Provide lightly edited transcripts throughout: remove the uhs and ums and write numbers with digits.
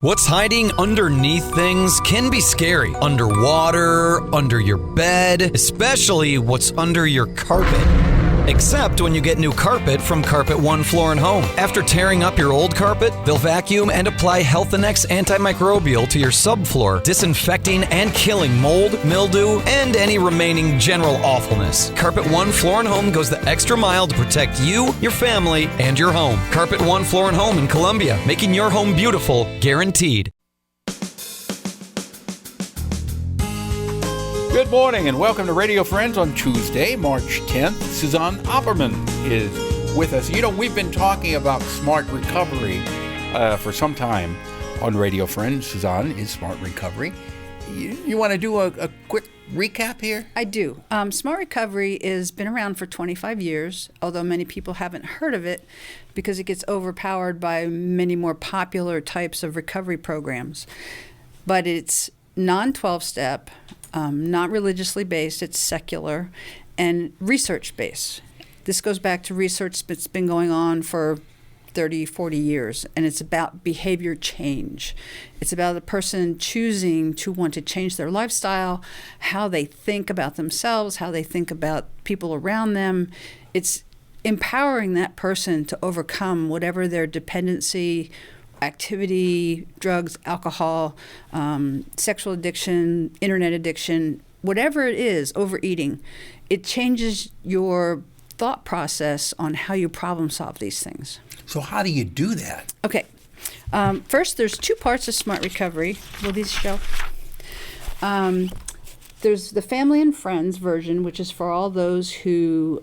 What's hiding underneath things can be scary. Underwater, under your bed, especially what's under your carpet. Except when you get new carpet from Carpet One Floor and Home. After tearing up your old carpet, they'll vacuum and apply Health Annex antimicrobial to your subfloor, disinfecting and killing mold, mildew, and any remaining general awfulness. Carpet One Floor and Home goes the extra mile to protect you, your family, and your home. Carpet One Floor and Home in Columbia, making your home beautiful, guaranteed. Good morning and welcome to Radio Friends on Tuesday, March 10th. Suzanne Opperman is with us. You know, we've been talking about smart recovery for some time on Radio Friends. Suzanne is smart recovery. You want to do a quick recap here? I do. Smart recovery has been around for 25 years, although many people haven't heard of it because it gets overpowered by many more popular types of recovery programs. But it's non-12-step, not religiously based, it's secular, and research-based. This goes back to research that's been going on for 30, 40 years, and it's about behavior change. It's about a person choosing to want to change their lifestyle, how they think about themselves, how they think about people around them. It's empowering that person to overcome whatever their dependency, activity, drugs, alcohol, sexual addiction, internet addiction, whatever it is, overeating. It changes your thought process on how you problem solve these things. So how do you do that? Okay. First, there's two parts of smart recovery. Will these show? There's the family and friends version, which is for all those who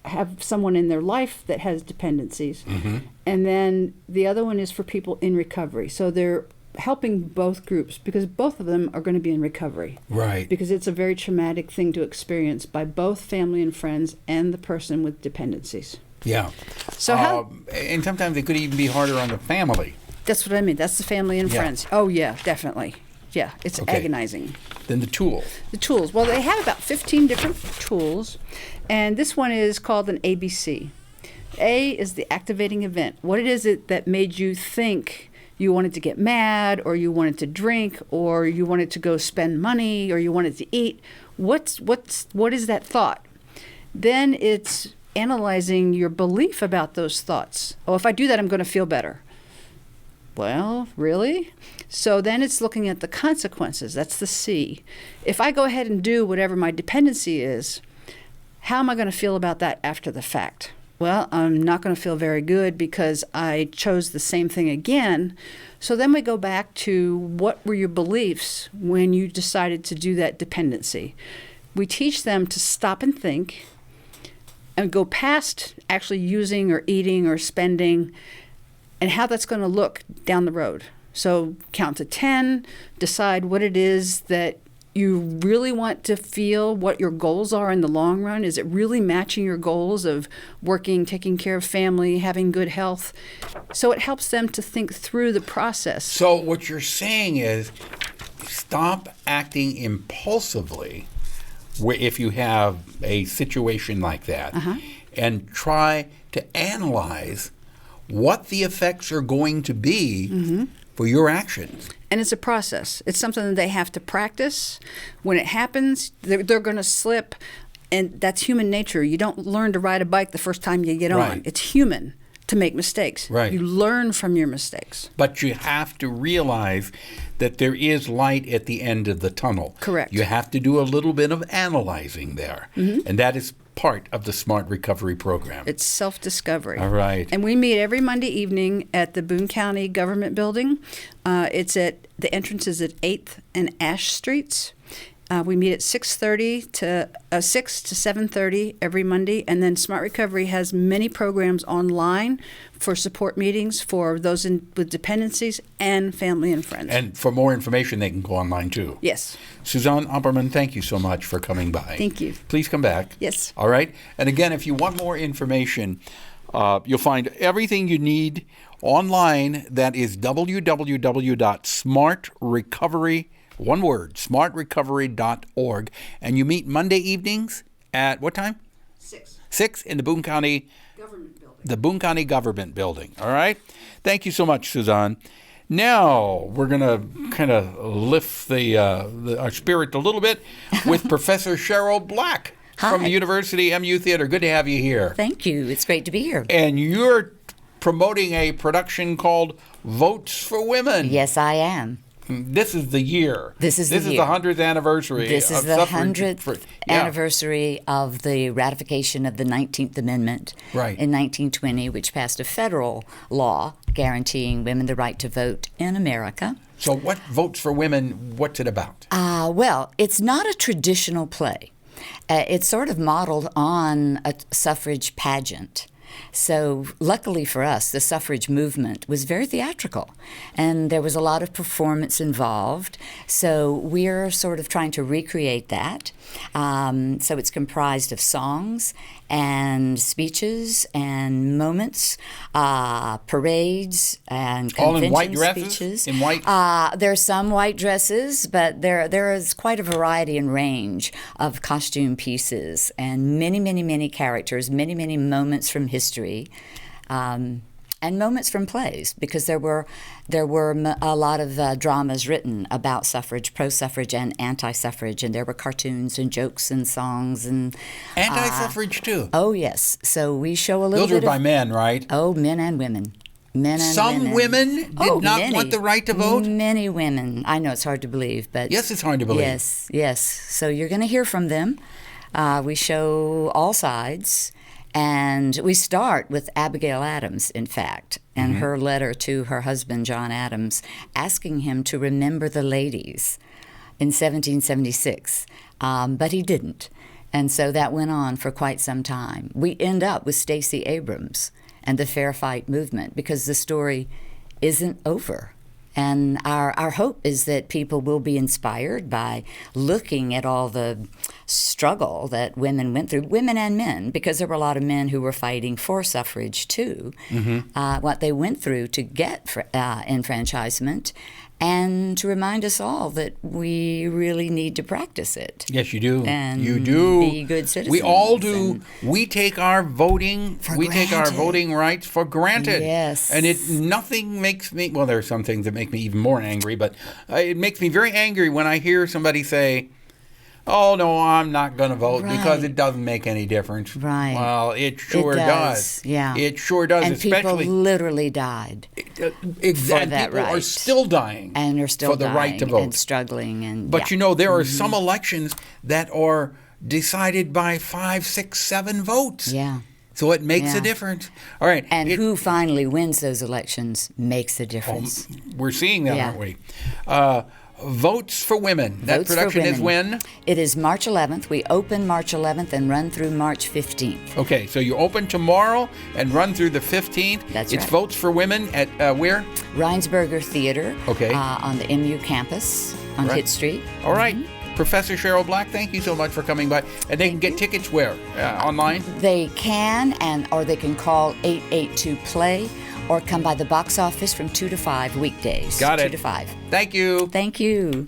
have someone in their life that has dependencies. Mm-hmm. And then the other one is for people in recovery. So they're helping both groups because both of them are going to be in recovery. Right. Because it's a very traumatic thing to experience by both family and friends and the person with dependencies. Yeah. So and sometimes it could even be harder on the family. That's what I mean. That's the family and friends. Oh, yeah, definitely. Yeah, it's agonizing. Then the tools. The tools. Well, they have about 15 different tools, and this one is called an ABC. A is the activating event. What is it that made you think you wanted to get mad, or you wanted to drink, or you wanted to go spend money, or you wanted to eat? What is that thought? Then it's analyzing your belief about those thoughts. Oh, if I do that, I'm going to feel better. Well, really? So then it's looking at the consequences. That's the C. If I go ahead and do whatever my dependency is, how am I going to feel about that after the fact? Well, I'm not going to feel very good because I chose the same thing again. So then we go back to what were your beliefs when you decided to do that dependency. We teach them to stop and think and go past actually using or eating or spending and how that's going to look down the road. So count to 10, decide what it is that you really want to feel, what your goals are in the long run. Is it really matching your goals of working, taking care of family, having good health? So it helps them to think through the process. So what you're saying is stop acting impulsively if you have a situation like that, and try to analyze what the effects are going to be for your actions. And it's a process. It's something that they have to practice. When it happens, they're going to slip, and that's human nature. You don't learn to ride a bike the first time you get on. It's human to make mistakes. Right. You learn from your mistakes. But you have to realize that there is light at the end of the tunnel. Correct. You have to do a little bit of analyzing there. And that is part of the Smart Recovery Program. It's self-discovery. All right. And we meet every Monday evening at the Boone County Government Building. It's at the entrance is at 8th and Ash Streets. We meet at 6 to 7:30 every Monday, and then Smart Recovery has many programs online for support meetings for those with dependencies and family and friends. And for more information, they can go online too. Yes. Suzanne Opperman, thank you so much for coming by. Thank you. Please come back. Yes. All right. And again, if you want more information, you'll find everything you need online. That is www.smartrecovery.com. One word, smartrecovery.org. And you meet Monday evenings at what time? 6. 6 in the Boone County Government Building. The Boone County Government Building. All right? Thank you so much, Suzanne. Now we're going to kind of lift our spirit a little bit with Professor CHERYL Black from the University MU Theater. Good to have you here. Thank you. It's great to be here. And you're promoting a production called Votes for Women. Yes, I am. This is the year. This is the 100th anniversary. This is the suffrage 100th anniversary of the ratification of the 19th Amendment in 1920, which passed a federal law guaranteeing women the right to vote in America. So what Votes for Women, what's it about? Well, it's not a traditional play. It's sort of modeled on a suffrage pageant. So luckily for us, the suffrage movement was very theatrical, and there was a lot of performance involved. So we're sort of trying to recreate that. So it's comprised of songs and speeches and moments, parades and convention all in white dresses? speeches. In white? There's some white dresses, but there is quite a variety and range of costume pieces and many, many, many characters, many, many moments from history. And moments from plays, because there were a lot of dramas written about suffrage, pro-suffrage and anti-suffrage, and there were cartoons and jokes and songs and anti-suffrage too. Oh yes, so we show a little. Those were by men, right? Oh, men and women. Men and Some women did not many. want the right to vote? Many women. I know it's hard to believe, but yes, it's hard to believe. Yes. So you're going to hear from them. We show all sides. And we start with Abigail Adams, in fact, and her letter to her husband, John Adams, asking him to remember the ladies in 1776. But he didn't. And so that went on for quite some time. We end up with Stacey Abrams and the Fair Fight movement because the story isn't over. And our hope is that people will be inspired by looking at all the struggle that women went through, women and men, because there were a lot of men who were fighting for suffrage too, what they went through to get enfranchisement, and to remind us all that we really need to practice it. Yes, you do. And you do. Be good citizens. We all do. We take our voting. We take our voting rights for granted. Yes. And nothing makes me. Well, there are some things that make me even more angry, but it makes me very angry when I hear somebody say, "Oh no, I'm not going to vote because it doesn't make any difference." Right. Well, it sure does. Yeah. It sure does. And especially people literally died. Exactly. People right. are still dying. And are still for the right to vote and struggling. But there are some elections that are decided by 5, 6, 7 votes. Yeah. So it makes a difference. All right. And who finally wins those elections makes a difference. We're seeing that, aren't we? Votes for Women. That production is when? It is March 11th. We open March 11th and run through March 15th. Okay, so you open tomorrow and run through the 15th. That's It's right. Votes for Women at where? Rhynsburger Theatre. Okay. On the MU campus on Hitt Street. All right. Professor CHERYL Black, thank you so much for coming by. And they can get tickets where? Online? They can, or they can call 882-PLAY, or come by the box office from 2 to 5 weekdays. Got it. 2 to 5. Thank you. Thank you.